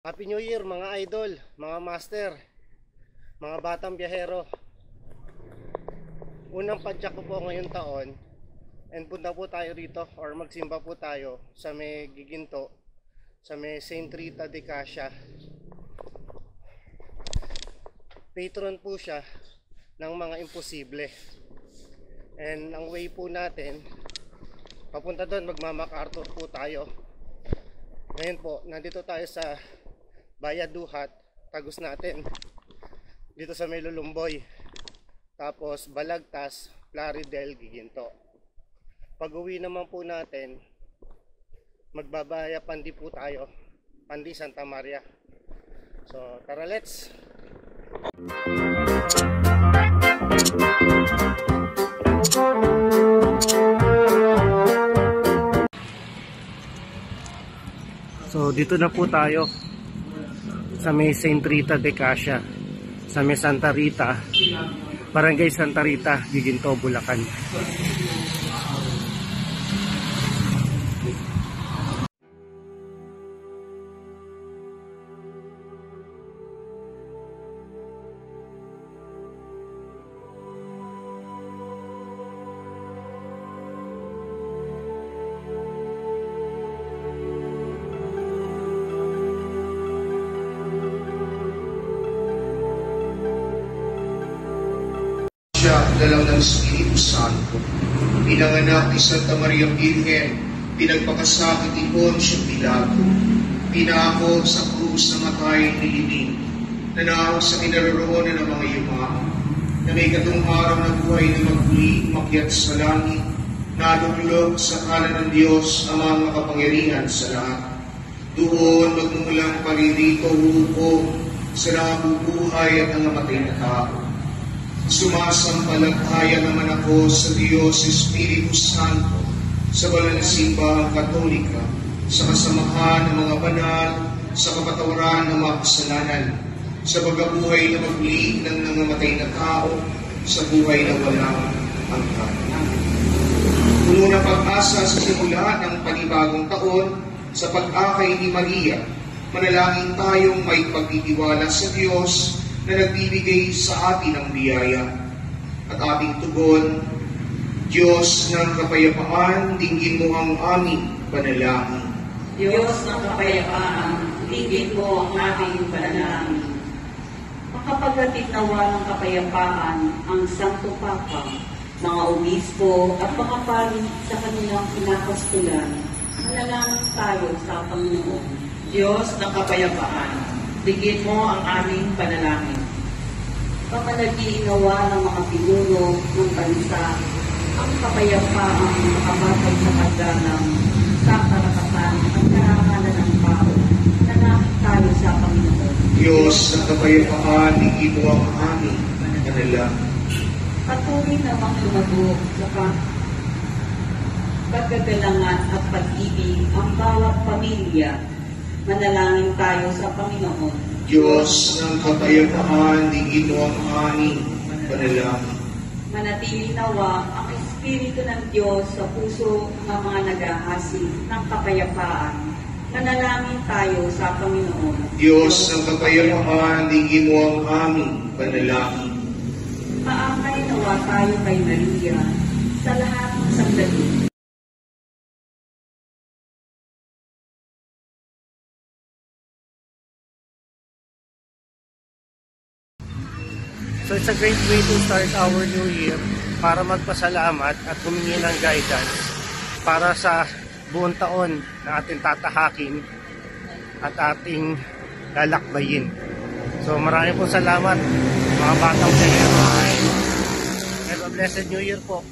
Happy New Year mga idol, mga master, mga batang biyahero. Unang padyak ko po ngayong taon, and punta po tayo rito or magsimba po tayo sa may Giginto, sa may Saint Rita de Cassia. Patron po siya ng mga imposible. And ang way po natin papunta doon, magmamakartur po tayo. Ngayon po, nandito tayo sa Bayaduhat, Tagus natin, dito sa may Lulumboy, tapos Balagtas, Plaridel, Giginto. Pag uwi naman po natin, magbabaya Pandi po tayo, Pandi, Santa Maria. So tara, let's! So dito na po tayo sa may Saint Rita de Cassia, sa may Santa Rita, Barangay Santa Rita, Giginto, Bulacan. Dalaw ng Espiritu Santo, pinanganak ni Santa Maria Virgen, pinagpakasakit ni Poncio Pilato, pinako sa krus na matay ni Libing, nanahon sa kinaroroonan ng mga yumaong, na may katong araw na buhay na magmuli, umakyat sa langit, naluglog sa kanan ng Diyos ang mga makapangyarihan sa lahat. Doon magmumulang paririto hukom sa nangabubuhay at nangamatay na tao. Sumasampalataya naman ako sa Diyos Espiritu Santo, sa banal na simbahang Katolika, sa kasamahan ng mga banal, sa kapatawaran ng mga kasalanan, sa pagkabuhay na magli ng nangamatay na tao, sa buhay na walang hanggan. Puno ng pag-asa sa simula ng panibagong taon, sa pag-akay ni Maria, manalangin tayong may pagtitiwala sa Diyos na nagbibigay sa atin ng biyaya. At ating tugon, Diyos ng kapayapaan, dinggin mo ang aming panalangin. Diyos ng kapayapaan, dinggin mo ang aming panalangin. Makapaghatid nawa ng kapayapaan ang Santo Papa, mga obispo at mga pari sa kanilang pinakastulan. Manalangin tayo sa Panginoon. Diyos ng kapayapaan, digin mo ang aming panalangin. Pamanag-iinawa ng mga pinuno ng bansa ang kapayapaang makabatay sa pagganang sa karapatan at karangalan ng tao. Nanakit tayo sa Panginoon. Diyos ng kapayapaan, digin mo ang aming panalangin. Patuloy namang lumago sa pagkagalangan at pag-ibig ang bawat pamilya. Manalangin tayo sa Panginoon. Diyos ng kapayapaan, digin mo ang aming panalangin. Manatili nawa ang Espiritu ng Diyos sa puso ng mga nag-aasig ng kapayapaan. Manalangin tayo sa Panginoon. Diyos ng kapayapaan, digin mo ang aming panalangin. Paangay nawa tayo kay Maria sa lahat ng sandali. So it's a great way to start our new year para magpasalamat at humingi ng guidance para sa buong taon na ating tatahakin at ating lalakbayin. So maraming po salamat mga batang biyahero. Have a blessed New Year po.